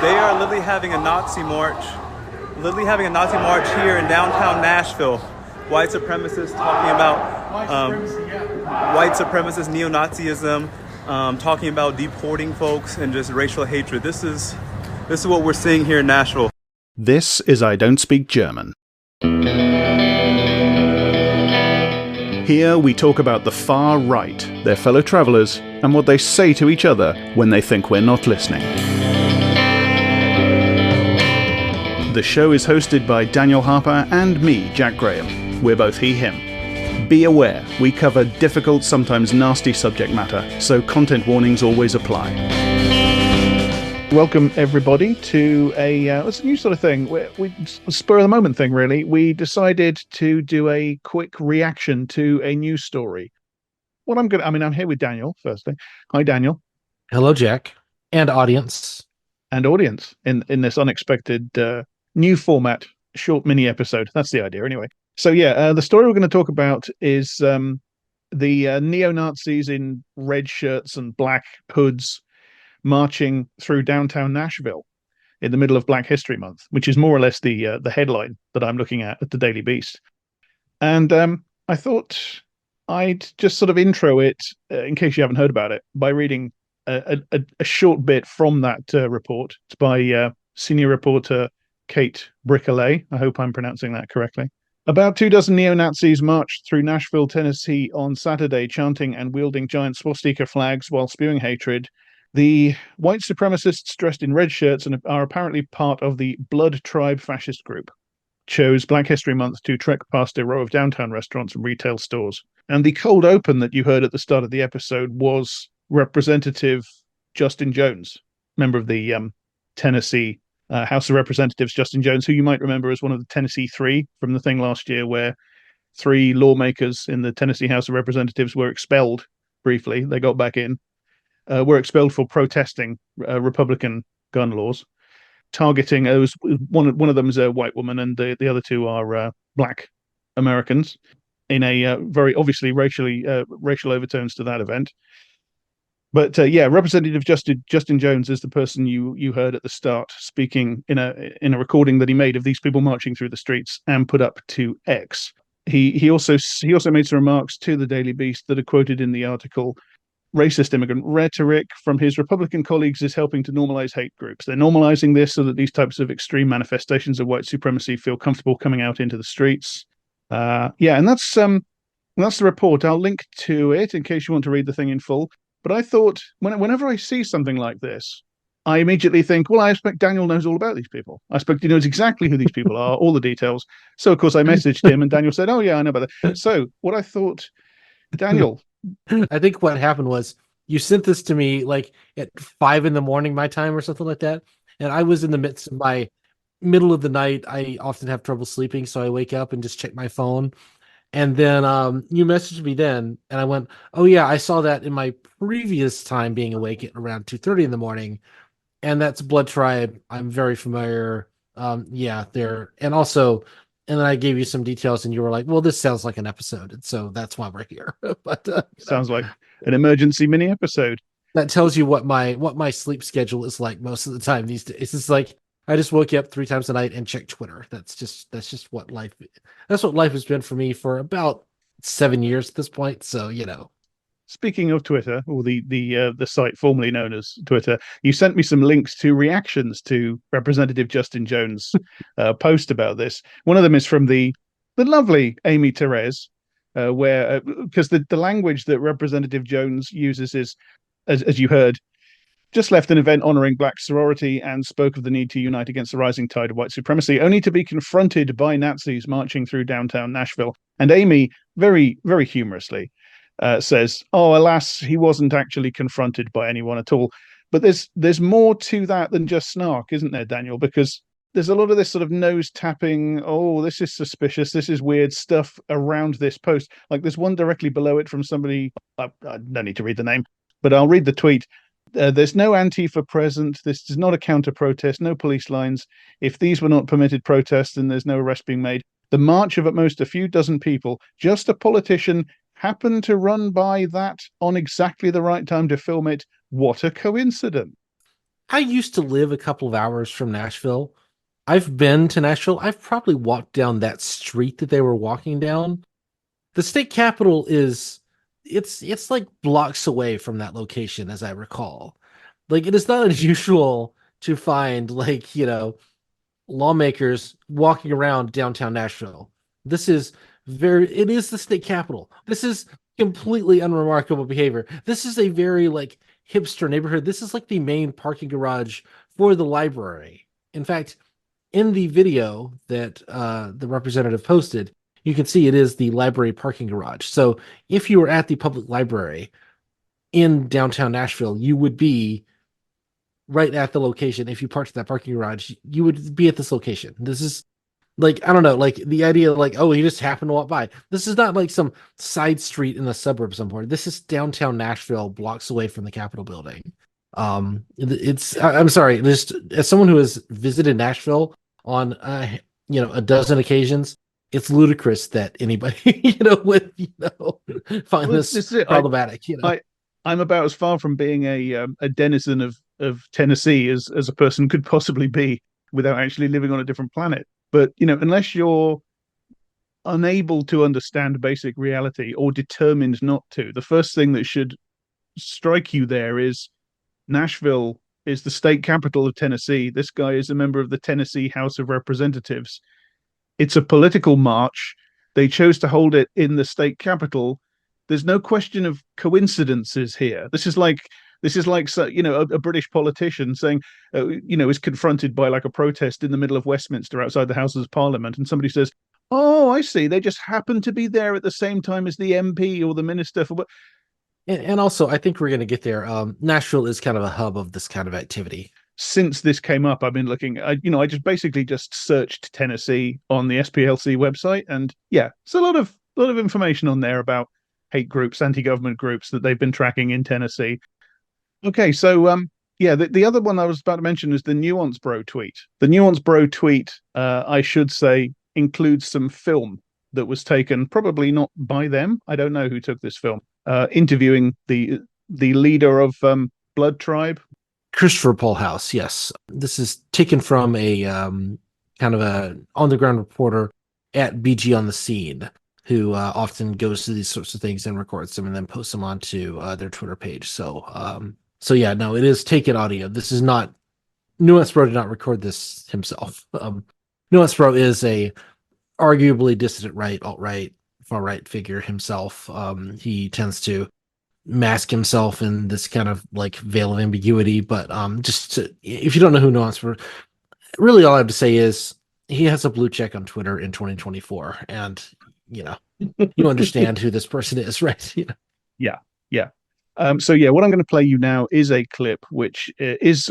They are literally having a Nazi march. Here in downtown Nashville. White supremacists talking about white supremacist neo-Nazism, talking about deporting folks and just racial hatred. This is what we're seeing here in Nashville. This is I Don't Speak German. Here we talk about the far right, their fellow travellers, and what they say to each other when they think we're not listening. The show is hosted by Daniel Harper and me, Jack Graham. We're both he, him. Be aware, we cover difficult, sometimes nasty subject matter, so content warnings always apply. Welcome everybody to it's a new sort of thing. We spur of the moment thing, really. We decided to do a quick reaction to a news story. I'm here with Daniel, firstly. Hi, Daniel. Hello, Jack. And audience. And audience in this unexpected new format, short mini episode. That's the idea, anyway. So the story we're going to talk about is the neo-Nazis in red shirts and black hoods marching through downtown Nashville in the middle of Black History Month, which is more or less the headline that I'm looking at the Daily Beast. And I thought I'd just sort of intro it, in case you haven't heard about it, by reading a short bit from that report. It's by senior reporter Kate Bricollet. I hope I'm pronouncing that correctly. About 24 neo-Nazis marched through Nashville, Tennessee on Saturday, chanting and wielding giant swastika flags while spewing hatred. The white supremacists dressed in red shirts and are apparently part of the Blood Tribe fascist group. Chose Black History Month to trek past a row of downtown restaurants and retail stores. And the cold open that you heard at the start of the episode was Representative Justin Jones, member of the Tennessee House of Representatives. Justin Jones, who you might remember as one of the Tennessee Three from the thing last year, where 3 lawmakers in the Tennessee House of Representatives were expelled briefly. They got back in. Were expelled for protesting Republican gun laws, targeting one of them is a white woman and the other 2 are black Americans, in a very obviously racial overtones to that event. But Representative Justin Jones is the person you heard at the start speaking in a recording that he made of these people marching through the streets and put up to X. He also made some remarks to the Daily Beast that are quoted in the article. Racist immigrant rhetoric from his Republican colleagues is helping to normalize hate groups. They're normalizing this so that these types of extreme manifestations of white supremacy feel comfortable coming out into the streets. And that's the report. I'll link to it in case you want to read the thing in full. But I thought whenever I see something like this, I immediately think, well, I expect Daniel knows all about these people. I expect he knows exactly who these people are, all the details. So, of course, I messaged him and Daniel said, oh, yeah, I know about that. So what I thought, Daniel... I think what happened was you sent this to me like at 5 a.m. my time or something like that. And I was in the midst of my middle of the night. I often have trouble sleeping. So I wake up and just check my phone. And then you messaged me then. And I went, oh, yeah, I saw that in my previous time being awake at around 2:30 in the morning. And that's Blood Tribe. I'm very familiar. There. And also... And then I gave you some details, and you were like, "Well, this sounds like an episode," and so that's why we're here. But sounds like an emergency mini episode. That tells you what my sleep schedule is like most of the time these days. It's like I just woke up 3 times a night and check Twitter. That's just what life. That's what life has been for me for about 7 years at this point. So Speaking of Twitter, or the site formerly known as Twitter, you sent me some links to reactions to Representative Justin Jones' post about this. One of them is from the lovely Amy Therese, where because the language that Representative Jones uses is, as you heard, just left an event honoring black sorority and spoke of the need to unite against the rising tide of white supremacy, only to be confronted by Nazis marching through downtown Nashville. And Amy, very, very humorously, says, oh, alas, he wasn't actually confronted by anyone at all. But there's more to that than just snark, isn't there, Daniel? Because there's a lot of this sort of nose tapping, oh, this is suspicious, this is weird stuff around this post. Like there's one directly below it from somebody, I don't need to read the name, but I'll read the tweet. There's no Antifa present. This is not a counter-protest, no police lines. If these were not permitted protests, then there's no arrest being made. The march of at most a few dozen people, just a politician happened to run by that on exactly the right time to film it. What a coincidence. I used to live a couple of hours from Nashville. I've been to Nashville. I've probably walked down that street that they were walking down. The state capitol is it's like blocks away from that location, as I recall. Like it is not unusual to find like, lawmakers walking around downtown Nashville. This is it is the state capitol. This is completely unremarkable behavior. This is a very like hipster neighborhood. This is like the main parking garage for the library. In fact, in the video that the representative posted, you can see it is the library parking garage. So if you were at the public library in downtown Nashville, you would be right at the location. If you parked at that parking garage, you would be at this location. This is like, I don't know, like the idea of like, oh, you just happened to walk by. This is not like some side street in the suburb somewhere. This is downtown Nashville, blocks away from the Capitol building. I'm sorry, just as someone who has visited Nashville on a dozen occasions, it's ludicrous that anybody would find this problematic. I'm about as far from being a denizen of Tennessee as a person could possibly be without actually living on a different planet. But unless you're unable to understand basic reality or determined not to, the first thing that should strike you there is Nashville is the state capital of Tennessee. This guy is a member of the Tennessee House of Representatives. It's a political march. They chose to hold it in the state capital. There's no question of coincidences here. This is like a British politician saying, is confronted by like a protest in the middle of Westminster outside the Houses of Parliament, and somebody says, "Oh, I see. They just happen to be there at the same time as the MP or the minister for." And also, I think we're going to get there. Nashville is kind of a hub of this kind of activity. Since this came up, I've been looking. I just searched Tennessee on the SPLC website, and yeah, it's a lot of information on there about hate groups, anti-government groups that they've been tracking in Tennessee. Okay, so the other one I was about to mention is the Nuance Bro tweet. The Nuance Bro tweet, I should say, includes some film that was taken, probably not by them. I don't know who took this film. Interviewing the leader of Blood Tribe, Christopher Pohlhaus. Yes, this is taken from a kind of a on-the-ground reporter at BG on the Scene, who often goes to these sorts of things and records them and then posts them onto their Twitter page. So yeah, no, it is taken audio. This is not Nuance Bro did not record this himself. Nuance Bro is a arguably dissident right, alt-right, far-right figure himself. He tends to mask himself in this kind of like veil of ambiguity. But if you don't know who Nuance Bro, really all I have to say is he has a blue check on Twitter in 2024, and you understand who this person is, right? Yeah. So what I'm going to play you now is a clip which is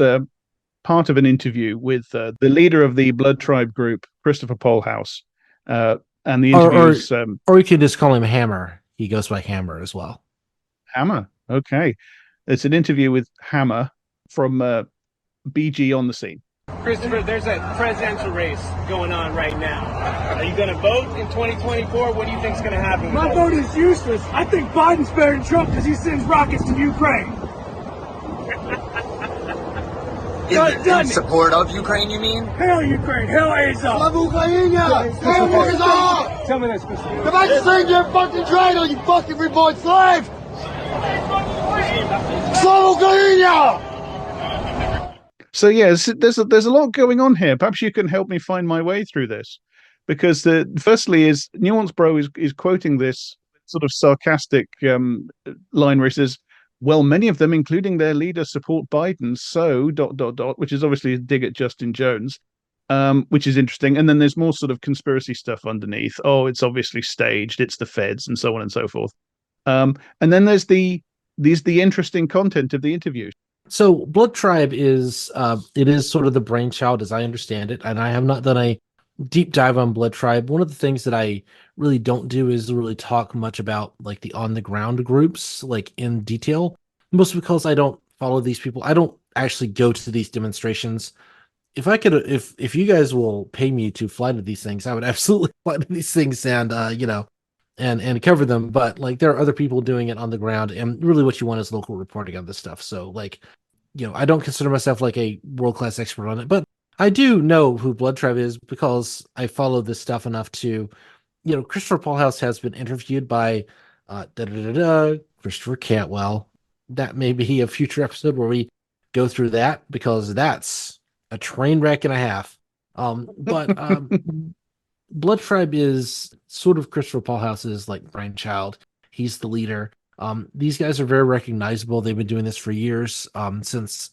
part of an interview with the leader of the Blood Tribe group, Christopher Pohlhaus. And the interview or you could just call him Hammer. He goes by Hammer as well. Hammer. Okay. It's an interview with Hammer from BG on the Scene. Christopher, there's a presidential race going on right now. Are you going to vote in 2024? What do you think is going to happen? My vote is useless. I think Biden's better than Trump because he sends rockets to Ukraine. In support of Ukraine, you mean? Hell Ukraine. Hell Azov. Love Ukraine. Hell Azov. Tell me this, Christopher. Come back to sing your fucking dreidel, you fucking reborn slave. Slava Ukraine. So there's a lot going on here. Perhaps you can help me find my way through this, because firstly is Nuance Bro is quoting this sort of sarcastic line where he says, "Well, many of them, including their leader, support Biden. So ... which is obviously a dig at Justin Jones, which is interesting. And then there's more sort of conspiracy stuff underneath. Oh, it's obviously staged. It's the feds and so on and so forth. And then there's the interesting content of the interview. So Blood Tribe is sort of the brainchild, as I understand it, and I have not done a deep dive on Blood Tribe. One of the things that I really don't do is really talk much about like the on the ground groups like in detail, mostly because I don't follow these people. I don't actually go to these demonstrations. If I could, if you guys will pay me to fly to these things, I would absolutely fly to these things and and cover them. But like there are other people doing it on the ground, and really what you want is local reporting on this stuff. So like I don't consider myself like a world-class expert on it, but I do know who Blood Tribe is because I follow this stuff enough to, Christopher Paulhouse has been interviewed by Christopher Cantwell. That may be a future episode where we go through that because that's a train wreck and a half. But Blood Tribe is sort of Christopher Paulhouse's like brainchild. He's the leader. These guys are very recognizable. They've been doing this for years, since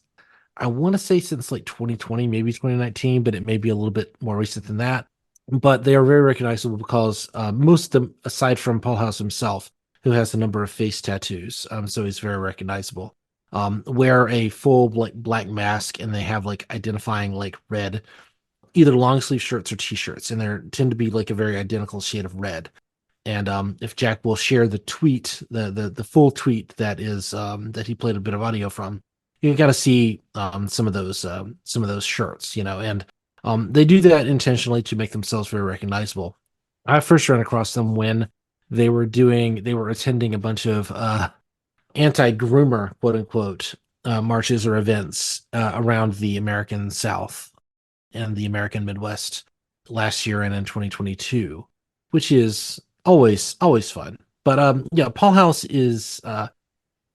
I want to say since like 2020, maybe 2019, but it may be a little bit more recent than that. But they are very recognizable because most of them, aside from Paulhouse himself, who has a number of face tattoos, so he's very recognizable. Wear a full like black mask, and they have like identifying like red, either long sleeve shirts or t-shirts, and they tend to be like a very identical shade of red. And if Jack will share the tweet, the full tweet that is that he played a bit of audio from, you can kind of see some of those shirts, and they do that intentionally to make themselves very recognizable. I first ran across them when they were attending a bunch of anti-groomer, quote unquote, marches or events around the American South and the American Midwest last year and in 2022, which is always fun. But yeah, Paulhouse is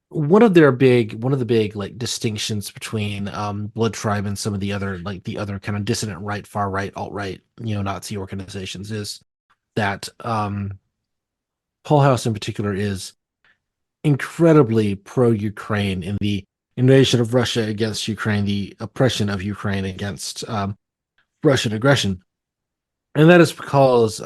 one of the big like distinctions between Blood Tribe and some of the other kind of dissident right, far right, alt-right neo-Nazi organizations is that Paulhouse in particular is incredibly pro-Ukraine in the invasion of Russia against Ukraine, the oppression of Ukraine against Russian aggression. And that is because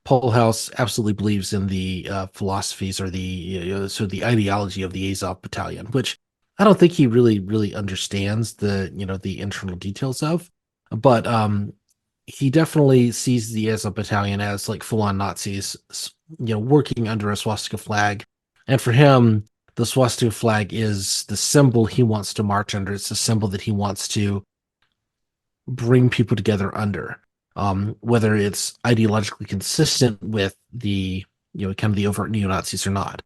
Paulhouse absolutely believes in the philosophies or the ideology of the Azov Battalion, which I don't think he really understands the internal details of, but he definitely sees the Azov Battalion as like full-on Nazis, working under a swastika flag. And for him, the swastika flag is the symbol he wants to march under. It's the symbol that he wants to bring people together under, whether it's ideologically consistent with the kind of the overt neo-Nazis or not.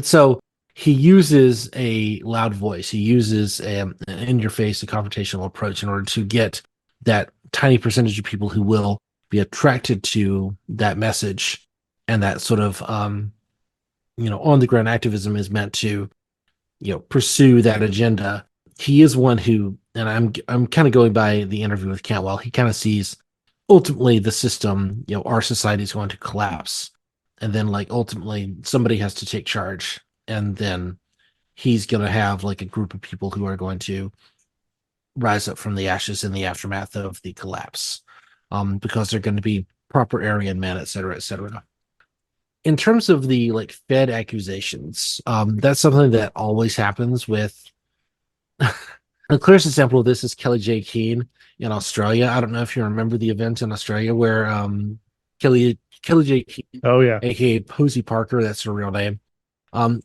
So he uses a loud voice. He uses an in-your-face, a confrontational approach in order to get that tiny percentage of people who will be attracted to that message. And that sort of on-the-ground activism is meant to pursue that agenda. He is one who, and I'm kind of going by the interview with Cantwell, he kind of sees ultimately the system, our society is going to collapse. And then like ultimately somebody has to take charge. And then he's going to have like a group of people who are going to rise up from the ashes in the aftermath of the collapse, because they're going to be proper Aryan men, et cetera, et cetera. In terms of the like Fed accusations, that's something that always happens with the clearest example of this is Kelly J. Keane in Australia. I don't know if you remember the event in Australia where Kelly J. Keane, aka Posey Parker, that's her real name,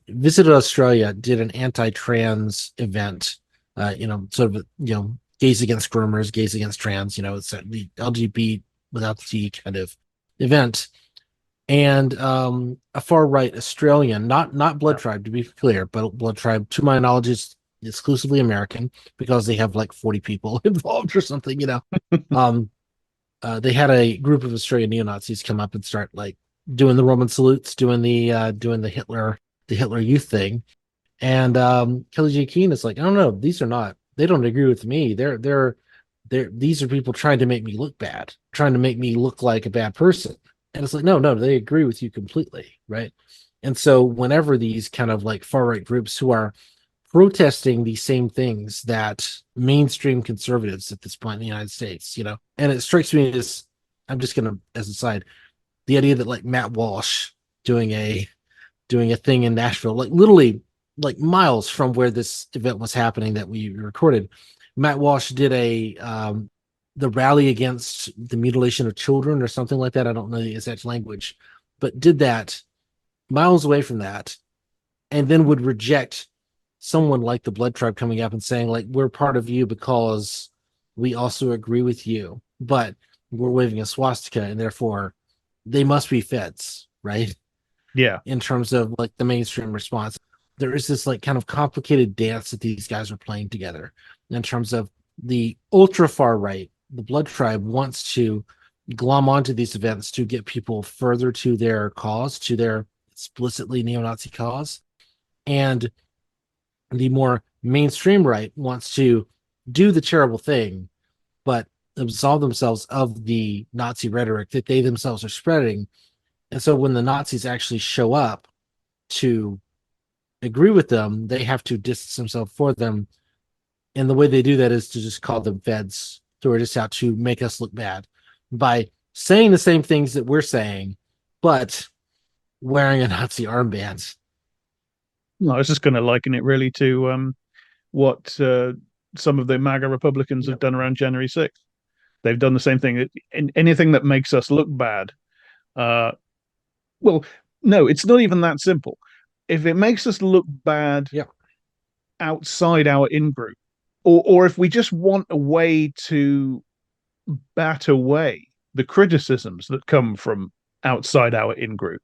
visited Australia, did an anti-trans event, sort of gays against groomers, gays against trans, it's the LGBT without the T kind of event. And a far right Australian, not Blood Tribe to be clear, but Blood Tribe, to my knowledge, is exclusively American because they have like 40 people involved or something. They had a group of Australian neo-Nazis come up and start like doing the Roman salutes, doing the Hitler Youth thing, and Kelly J. Keane is like, I don't know, they don't agree with me. These are people trying to make me look bad, trying to make me look like a bad person. And it's like, no, they agree with you completely, right? And so whenever these kind of like far-right groups who are protesting the same things that mainstream conservatives at this point in the United States, and it strikes me as, I'm just going to, as a side, the idea that like Matt Walsh doing a thing in Nashville, like literally like miles from where this event was happening that we recorded, Matt Walsh did the rally against the mutilation of children or something like that. I don't know the exact language, but did that miles away from that, and then would reject someone like the Blood Tribe coming up and saying like, we're part of you because we also agree with you, but we're waving a swastika and therefore they must be feds, right? Yeah. In terms of like the mainstream response. there is this like kind of complicated dance that these guys are playing together in terms of the ultra far right. The Blood Tribe wants to glom onto these events to get people further to their cause, to their explicitly neo-Nazi cause. And the more mainstream right wants to do the terrible thing, but absolve themselves of the Nazi rhetoric that they themselves are spreading. And so when the Nazis actually show up to agree with them, they have to distance themselves for them. And the way they do that is to just call them feds who are just out to make us look bad by saying the same things that we're saying, but wearing a Nazi armband. No, I was just going to liken it really to what some of the MAGA Republicans have done around January 6th. They've done the same thing. Anything that makes us look bad. Well, no, it's not even that simple. If it makes us look bad outside our in-group, or if we just want a way to bat away the criticisms that come from outside our in-group,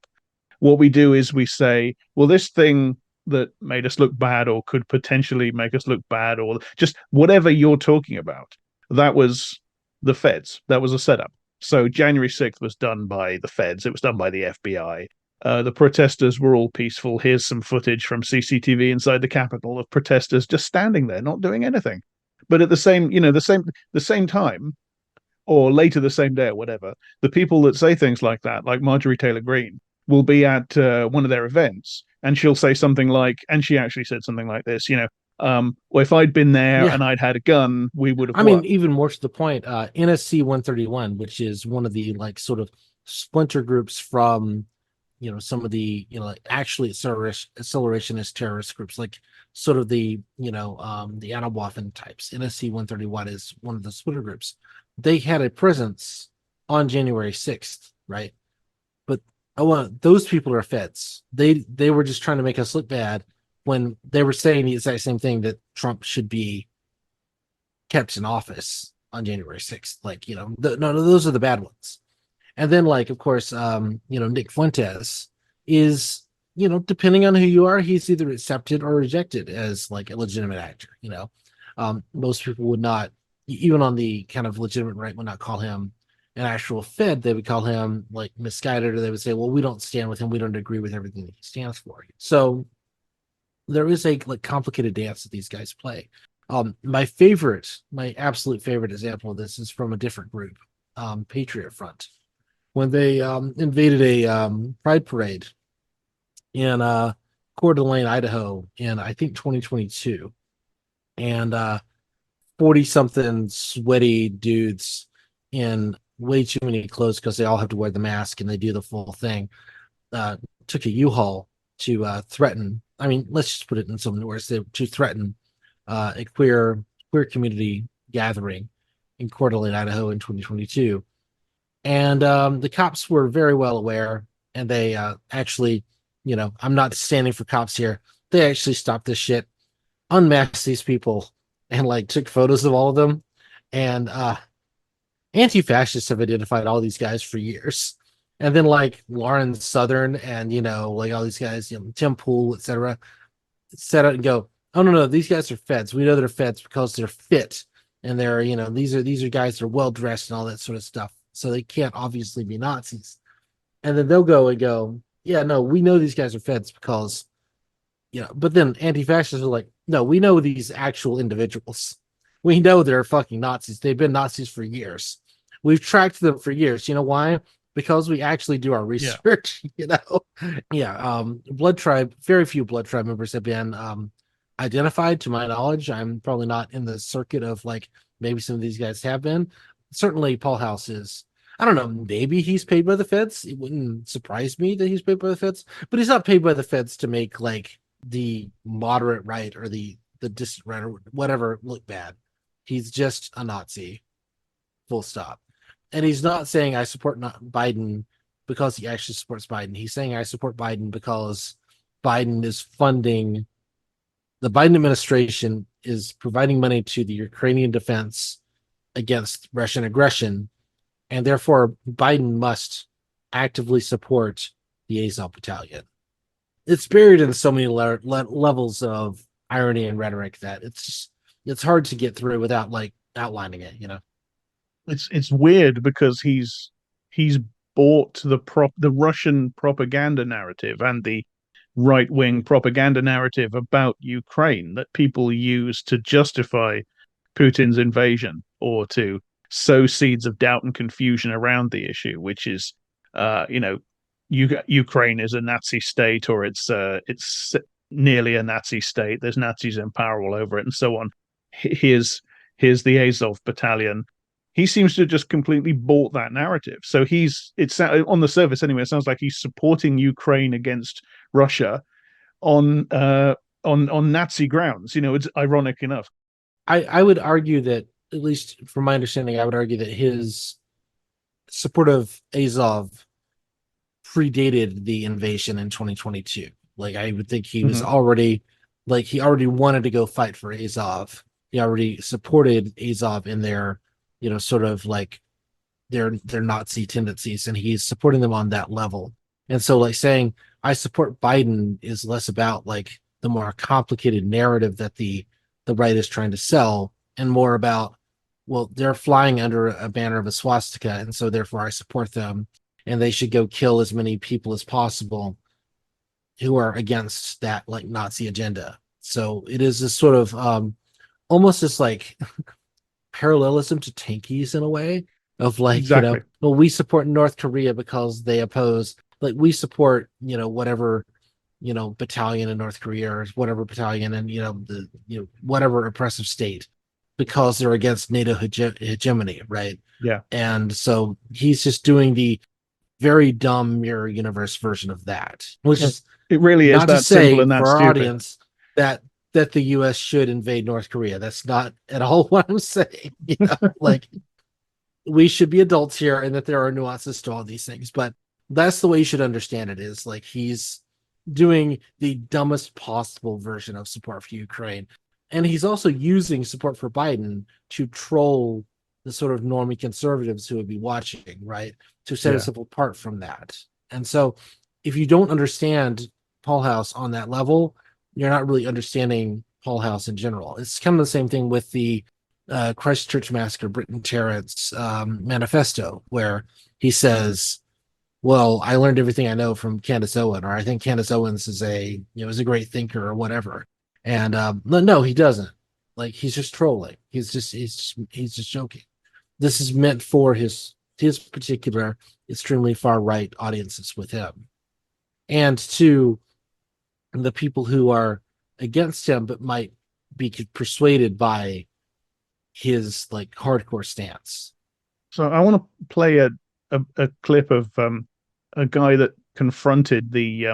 what we do is we say, well, this thing that made us look bad or could potentially make us look bad, or just whatever you're talking about, that was the feds. That was a setup. So January 6th was done by the feds. It was done by the FBI. The protesters were all peaceful. Here's some footage from CCTV inside the Capitol of protesters just standing there, not doing anything. But at the same time, or later the same day or whatever, the people that say things like that, like Marjorie Taylor Greene, will be at one of their events, and she'll say something like, and she actually said something like this, well, if I'd been there and I'd had a gun, we would have won. Mean, even more to the point, NSC 131, which is one of the like sort of splinter groups from, some of the, like actually accelerationist terrorist groups, like sort of the, the Anawaffen types. NSC 131 is one of the splinter groups. They had a presence on January 6th, right? But those people are feds. They were just trying to make us look bad when they were saying the exact same thing, that Trump should be kept in office on January 6th. Like, no, those are the bad ones. And then, like, of course, Nick Fuentes is, depending on who you are, he's either accepted or rejected as like a legitimate actor. Most people would not, even on the kind of legitimate right, would not call him an actual fed. They would call him like misguided, or they would say, well, we don't stand with him. We don't agree with everything that he stands for. So there is a like complicated dance that these guys play. My absolute favorite example of this is from a different group, Patriot Front, when they invaded a pride parade in Coeur d'Alene, Idaho, in I think 2022, and 40-something sweaty dudes in way too many clothes because they all have to wear the mask and they do the full thing. Took a U-Haul to threaten. I mean, let's just put it in some words, to threaten a queer community gathering in Coeur d'Alene, Idaho, in 2022. And the cops were very well aware, and they actually, I'm not standing for cops here. They actually stopped this shit, unmasked these people, and like took photos of all of them. And anti-fascists have identified all these guys for years. And then like Lauren Southern and, like all these guys, Tim Pool, etc., set out and go, oh, no, these guys are feds. We know they're feds because they're fit. And they're, these are guys that are well-dressed and all that sort of stuff. So they can't obviously be Nazis. And then they'll go and go, yeah, no, we know these guys are feds because, but then anti-fascists are like, no, we know these actual individuals. We know they're fucking Nazis. They've been Nazis for years. We've tracked them for years. You know why? Because we actually do our research, Blood Tribe, very few Blood Tribe members have been identified to my knowledge. I'm probably not in the circuit of like, maybe some of these guys have been. Certainly Paul House is. I don't know, maybe he's paid by the feds. It wouldn't surprise me that he's paid by the feds, but he's not paid by the feds to make like the moderate right or the distant right or whatever look bad. He's just a Nazi, full stop. And he's not saying I support Biden because he actually supports Biden. He's saying I support Biden because Biden is funding, the Biden administration is providing money to the Ukrainian defense against Russian aggression, and therefore Biden must actively support the Azov battalion. it's buried in so many levels of irony and rhetoric that it's hard to get through without like outlining it, you know. It's weird because he's bought the Russian propaganda narrative and the right wing propaganda narrative about Ukraine that people use to justify Putin's invasion or to sow seeds of doubt and confusion around the issue, which is, Ukraine is a Nazi state, or it's nearly a Nazi state. There's Nazis in power all over it, and so on. Here's the Azov battalion. He seems to have just completely bought that narrative. So it's on the surface anyway. It sounds like he's supporting Ukraine against Russia on Nazi grounds. It's ironic enough. I would argue that, at least from my understanding, I would argue that his support of Azov predated the invasion in 2022. Like, I would think he was already, like, he already wanted to go fight for Azov. He already supported Azov in their, sort of like their Nazi tendencies, and he's supporting them on that level. And so, like, saying I support Biden is less about like the more complicated narrative that the right is trying to sell, and more about, well, they're flying under a banner of a swastika, and so therefore I support them, and they should go kill as many people as possible who are against that like Nazi agenda. So it is this sort of almost this like parallelism to tankies in a way of like, exactly. Well, we support North Korea because they oppose, like, we support, whatever, battalion in North Korea, or whatever battalion in, whatever oppressive state, because they're against NATO hegemony, right? Yeah. And so he's just doing the very dumb mirror universe version of that, which is, it really is not that to say simple and that for our stupid. audience that the U.S. should invade North Korea. That's not at all what I'm saying. Like, we should be adults here, and that there are nuances to all these things. But that's the way you should understand it, is like he's doing the dumbest possible version of support for Ukraine. And he's also using support for Biden to troll the sort of normie conservatives who would be watching, right? To set us apart from that. And so if you don't understand Paul House on that level, you're not really understanding Paul House in general. It's kind of the same thing with the Christchurch Massacre, Britton Tarrant's manifesto, where he says, well, I learned everything I know from Candace Owen, or I think Candace Owens is is a great thinker, or whatever. And no, he doesn't. Like, he's just trolling. He's just joking. This is meant for his particular extremely far right audiences with him, and to the people who are against him but might be persuaded by his like hardcore stance. So I want to play a clip of a guy that confronted the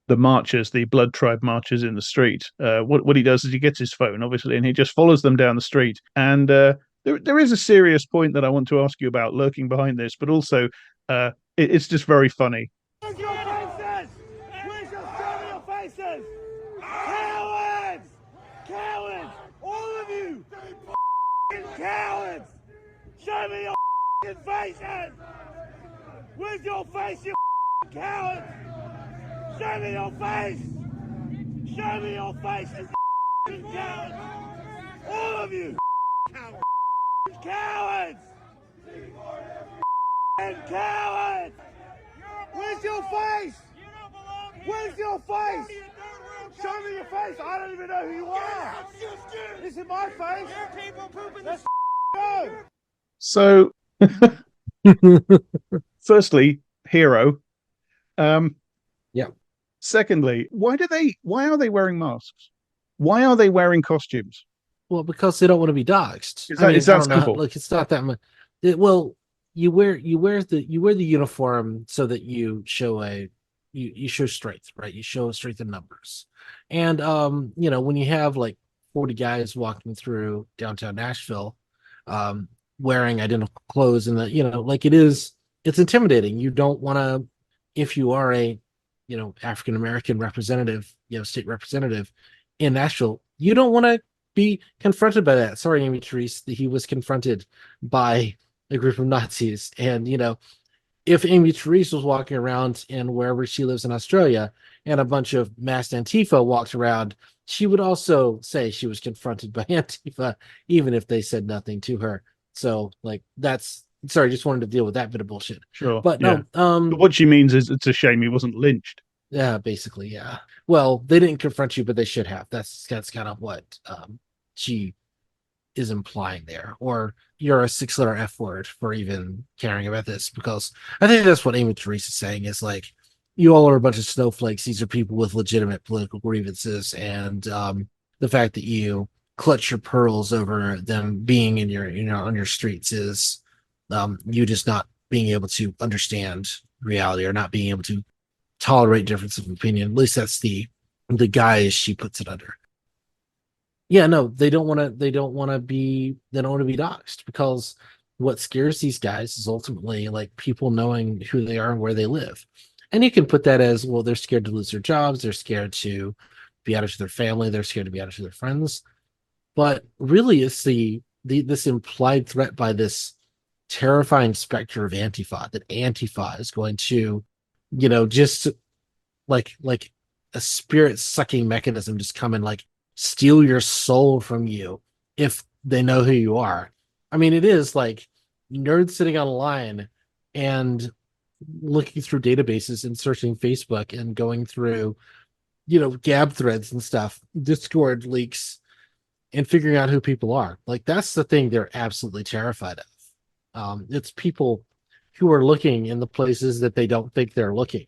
marchers, the Blood Tribe marchers in the street. What he does is he gets his phone, obviously, and he just follows them down the street. And there is a serious point that I want to ask you about lurking behind this, but also it's just very funny. Where's your faces? Where's your your faces? Cowards! Cowards! All of you! Cowards! Show me your faces! Where's your face, you cowards? Show me your face! Show me your faces, cowards! All of you! Cowards! And cowards! Where's your face? Where's your face? Show me your face. I don't even know who you are. This is my face. Let's go. So, firstly, hero. Yeah. Secondly, why are they wearing masks? Why are they wearing costumes? Well, because they don't want to be doxxed. Is that simple? Like, it's not that much. Well, you wear the uniform so that you show you show strength, right? You show strength in numbers. And when you have like 40 guys walking through downtown Nashville, wearing identical clothes, and it's intimidating. You don't want to, if you are a African American representative, state representative in Nashville, you don't want to be confronted by that. Sorry, Amy Therese, he was confronted by a group of Nazis. And if Amy Therese was walking around in wherever she lives in Australia, and a bunch of masked Antifa walked around, she would also say she was confronted by Antifa, even if they said nothing to her. So, like, that's sorry, just wanted to deal with that bit of bullshit. Sure. But yeah. no, But what she means is it's a shame he wasn't lynched. yeah, basically, yeah. Well, they didn't confront you, but they should have. That's kind of what she is implying there. Or you're a 6-letter F word for even caring about this, because I think that's what Amy Therese is saying is like, you all are a bunch of snowflakes. These are people with legitimate political grievances, and the fact that you clutch your pearls over them being in your, on your streets is you just not being able to understand reality or not being able to tolerate difference of opinion. At least that's the guise she puts it under. Yeah, no, they don't want to be doxxed, because what scares these guys is ultimately like people knowing who they are and where they live. And you can put that as, well, they're scared to lose their jobs, they're scared to be out to their family, they're scared to be out to their friends. But really it's this implied threat by this terrifying specter of Antifa, that Antifa is going to, just like a spirit sucking mechanism, just come and like steal your soul from you if they know who you are. I mean, it is like nerds sitting on a line and looking through databases and searching Facebook and going through, Gab threads and stuff, Discord leaks, and figuring out who people are. Like, that's the thing they're absolutely terrified of. It's people who are looking in the places that they don't think they're looking,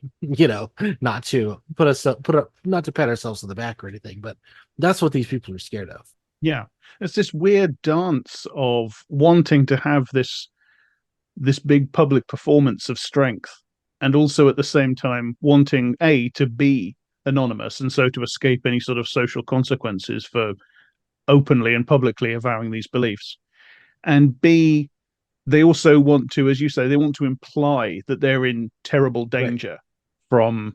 not to not to pat ourselves on the back or anything, but that's what these people are scared of. Yeah. It's this weird dance of wanting to have this big public performance of strength, and also at the same time wanting to be anonymous, and so to escape any sort of social consequences for openly and publicly avowing these beliefs. And B, they also want to, as you say, they want to imply that they're in terrible danger from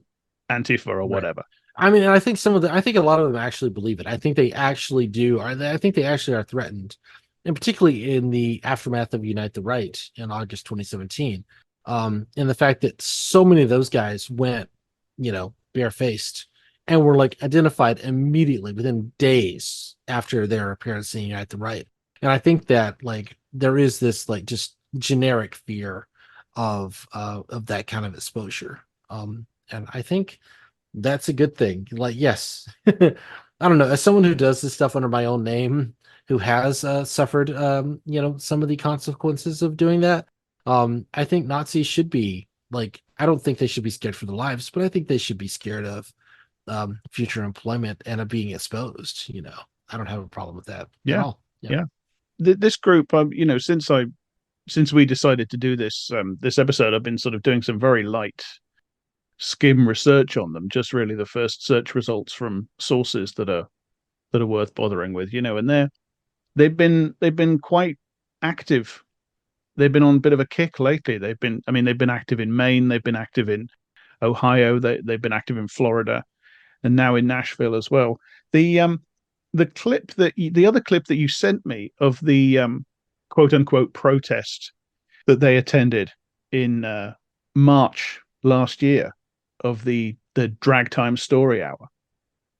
Antifa or whatever. I mean, I think I think a lot of them actually believe it. I think they actually do. I think they actually are threatened, and particularly in the aftermath of Unite the Right in August 2017, and the fact that so many of those guys went, barefaced, and were like identified immediately within days after their appearance in Unite the Right. And I think that like there is this like just generic fear of that kind of exposure, and I think that's a good thing. Like, yes, I don't know. As someone who does this stuff under my own name, who has suffered, some of the consequences of doing that, I think Nazis should be like. I don't think they should be scared for their lives, but I think they should be scared of future employment and of being exposed. I don't have a problem with that at all. Yeah. This group, since we decided to do this episode, I've been sort of doing some very light skim research on them, just really the first search results from sources that are worth bothering with, and they've been quite active. They've been on a bit of a kick lately. They've been active in Maine, they've been active in Ohio, they've been active in Florida, and now in Nashville as well. The other clip that you sent me of the quote unquote protest that they attended in March last year, of the drag time story hour.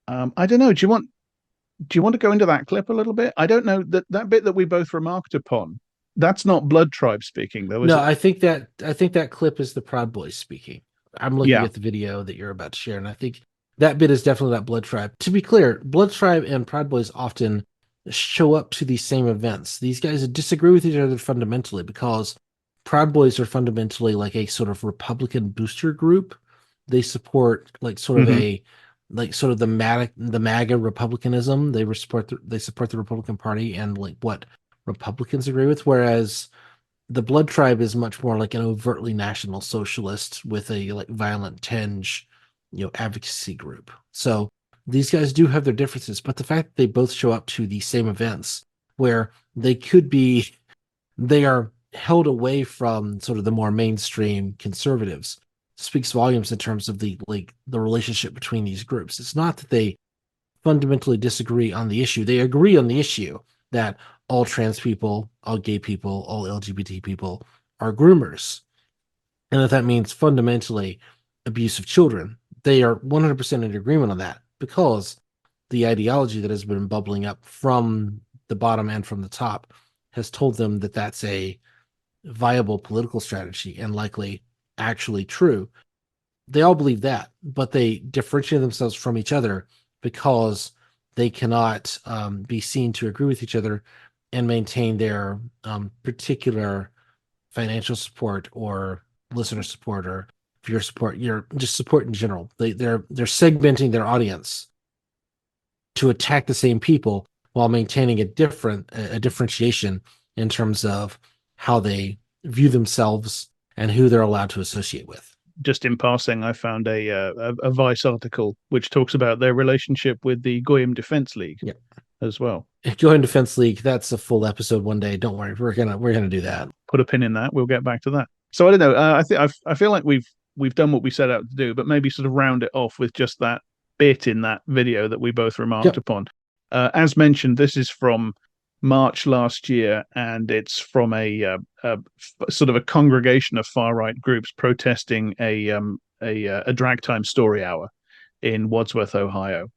I don't know. Do you want to go into that clip a little bit? I don't know that bit that we both remarked upon. That's not Blood Tribe speaking, though. Is No, it? I think that clip is the Proud Boys speaking. I'm looking at the video that you're about to share, and I think that bit is definitely that Blood Tribe. To be clear, Blood Tribe and Proud Boys often show up to these same events. These guys disagree with each other fundamentally, because Proud Boys are fundamentally like a sort of Republican booster group. They support like sort of a like sort of the MAGA Republicanism. They support the Republican Party and like what Republicans agree with, whereas the Blood Tribe is much more like an overtly National Socialist with a like violent tinge, advocacy group. So these guys do have their differences, but the fact that they both show up to the same events where they are held away from sort of the more mainstream conservatives speaks volumes in terms of the relationship between these groups. It's not that they fundamentally disagree on the issue. They agree on the issue that all trans people, all gay people, all LGBT people are groomers. And that means fundamentally abuse of children. they are 100% in agreement on that, because the ideology that has been bubbling up from the bottom and from the top has told them that that's a viable political strategy and likely actually true. They all believe that, but they differentiate themselves from each other because they cannot be seen to agree with each other and maintain their particular financial support or listener support or viewer support, your just support in general. They're segmenting their audience to attack the same people while maintaining a differentiation in terms of how they view themselves and who they're allowed to associate with. Just in passing, I found a Vice article which talks about their relationship with the Goyim Defense League as well. Goyim Defense League, that's a full episode one day. Don't worry, we're gonna do that. Put a pin in that. We'll get back to that. So I don't know. I feel like we've done what we set out to do, but maybe sort of round it off with just that bit in that video that we both remarked upon. As mentioned, this is from March last year, and it's from a sort of a congregation of far right groups protesting a drag time story hour in Wadsworth, Ohio.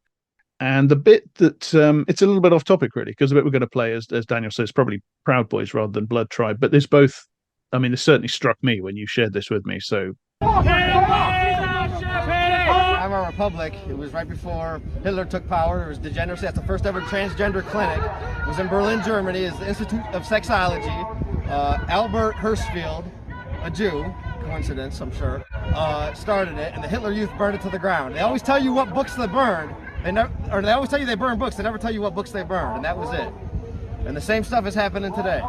And the bit that it's a little bit off topic, really, because the bit we're going to play, as Daniel says, probably Proud Boys rather than Blood Tribe. But there's both. I mean, this certainly struck me when you shared this with me. So. Weimar Republic. It was right before Hitler took power. It was degeneracy. That's the first ever transgender clinic. It was in Berlin, Germany. It's the Institute of Sexology. Albert Hirschfeld, a Jew, coincidence, I'm sure, started it, and the Hitler Youth burned it to the ground. They always tell you what books they burned. They always tell you they burn books. They never tell you what books they burned, and that was it. And the same stuff is happening today.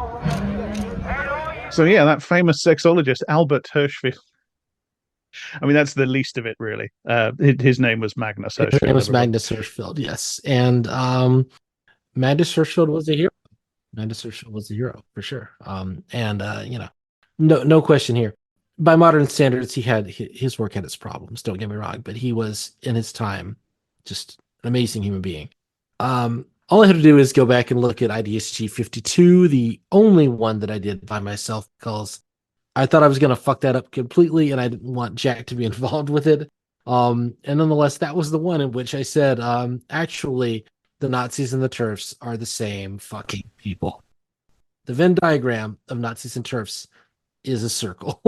So yeah, that famous sexologist Albert Hirschfeld. I mean, that's the least of it, really. His name was Magnus Hirschfeld. His name was Magnus Hirschfeld, yes. And Magnus Hirschfeld was a hero. Magnus Hirschfeld was a hero, for sure. No question here. By modern standards, his work had its problems, don't get me wrong, but he was, in his time, just an amazing human being. All I had to do is go back and look at IDSG 52, the only one that I did by myself, because I thought I was going to fuck that up completely, and I didn't want Jack to be involved with it. And nonetheless, that was the one in which I said, actually, the Nazis and the TERFs are the same fucking people. The Venn diagram of Nazis and TERFs is a circle,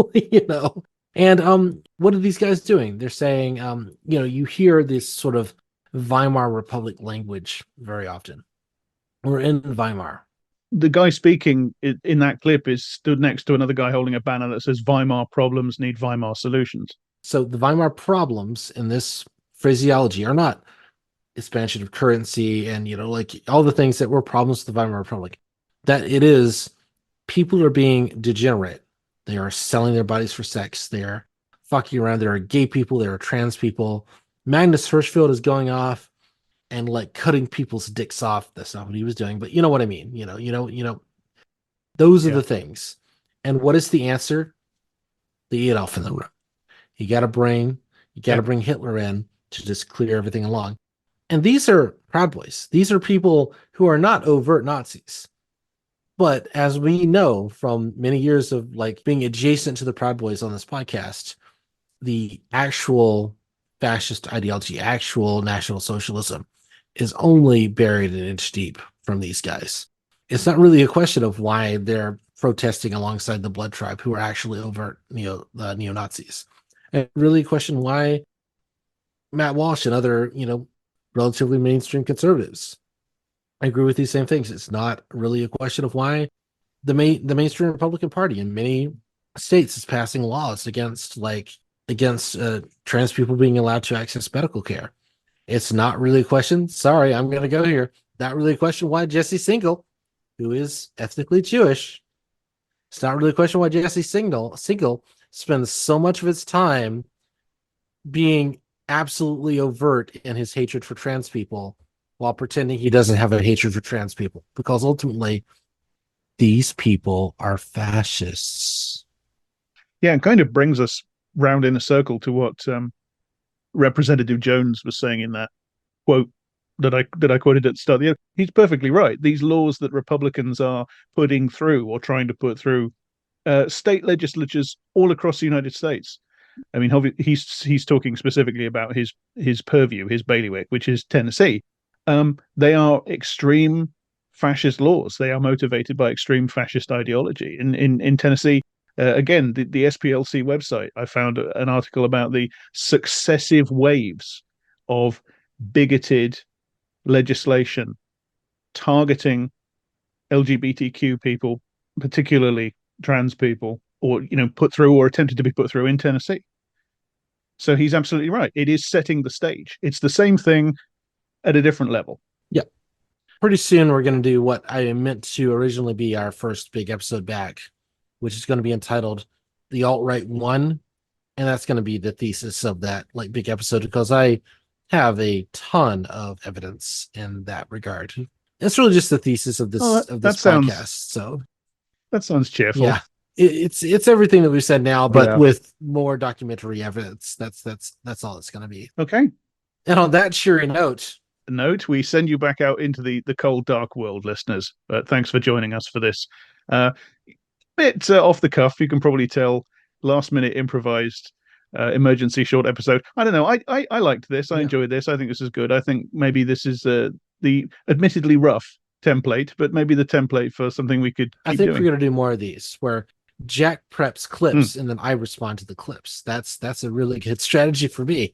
And what are these guys doing? They're saying, you hear this sort of Weimar Republic language very often. We're in Weimar. The guy speaking in that clip is stood next to another guy holding a banner that says Weimar problems need Weimar solutions. So the Weimar problems in this phraseology are not expansion of currency and, like all the things that were problems with the Weimar Republic. That it is people are being degenerate. They are selling their bodies for sex. They are fucking around. There are gay people. There are trans people. Magnus Hirschfeld is going off and like cutting people's dicks off. That's not what he was doing, but you know what I mean. Those are the things. And what is the answer? The Adolf in the room. You got to bring Hitler in to just clear everything along. And these are Proud Boys. These are people who are not overt Nazis. But as we know from many years of like being adjacent to the Proud Boys on this podcast, the actual fascist ideology, actual National Socialism is only buried an inch deep from these guys. It's not really a question of why they're protesting alongside the Blood Tribe, who are actually overt neo-Nazis. And really a question why Matt Walsh and other, relatively mainstream conservatives agree with these same things. It's not really a question of why the mainstream Republican Party in many states is passing laws against trans people being allowed to access medical care. It's not really a question. Sorry, I'm going to go here. Not really a question why Jesse Singal, who is ethnically Jewish, it's not really a question why Jesse Singal spends so much of his time being absolutely overt in his hatred for trans people while pretending he doesn't have a hatred for trans people. Because ultimately, these people are fascists. Yeah, and kind of brings us round in a circle to what Representative Jones was saying in that quote that I quoted at the start. He's perfectly right. These laws that Republicans are putting through or trying to put through state legislatures all across the United States I mean, he's talking specifically about his purview, his bailiwick, which is Tennessee. They are extreme fascist laws. They are motivated by extreme fascist ideology. In Tennessee, again, the SPLC website, I found an article about the successive waves of bigoted legislation targeting LGBTQ people, particularly trans people, or put through or attempted to be put through in Tennessee. So he's absolutely right. It is setting the stage. It's the same thing at a different level. Yeah. Pretty soon we're going to do what I meant to originally be our first big episode back, which is going to be entitled The Alt-Right Won. And that's going to be the thesis of that big episode, because I have a ton of evidence in that regard. It's really just the thesis of this podcast. So that sounds cheerful. Yeah. It's everything that we've said now, but with more documentary evidence. That's all it's going to be. Okay. And on that cheery note, we send you back out into the cold, dark world, listeners. Thanks for joining us for this bit off the cuff. You can probably tell, last minute improvised emergency short episode. I don't know. I liked this. I enjoyed this. I think this is good. I think maybe this is the admittedly rough template, but maybe the template for something we could keep I think doing. we're going to do more of these where Jack preps clips and then I respond to the clips. That's a really good strategy for me.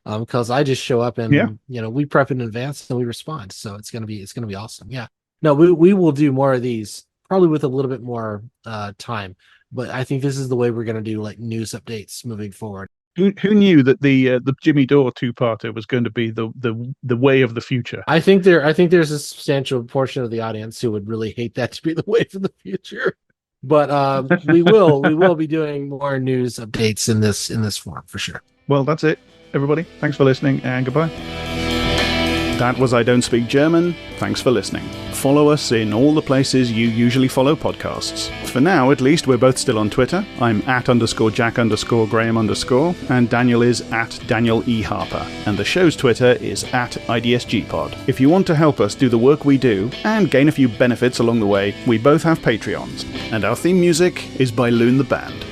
Because I just show up and we prep in advance and we respond. So it's gonna be awesome. Yeah. No, we will do more of these, probably with a little bit more time. But I think this is the way we're gonna do news updates moving forward. Who knew that the Jimmy Dore two-parter was going to be the way of the future? I think there's a substantial portion of the audience who would really hate that to be the way for the future. But we will be doing more news updates in this form for sure. Well, that's it, everybody. Thanks for listening, and goodbye. That was I Don't Speak German. Thanks for listening. Follow us in all the places you usually follow podcasts. For now, at least, we're both still on Twitter. I'm @_Jack_Graham_, and Daniel is @Daniel E. Harper. And the show's Twitter is @IDSGpod. If you want to help us do the work we do, and gain a few benefits along the way, we both have Patreons. And our theme music is by Loon the Band.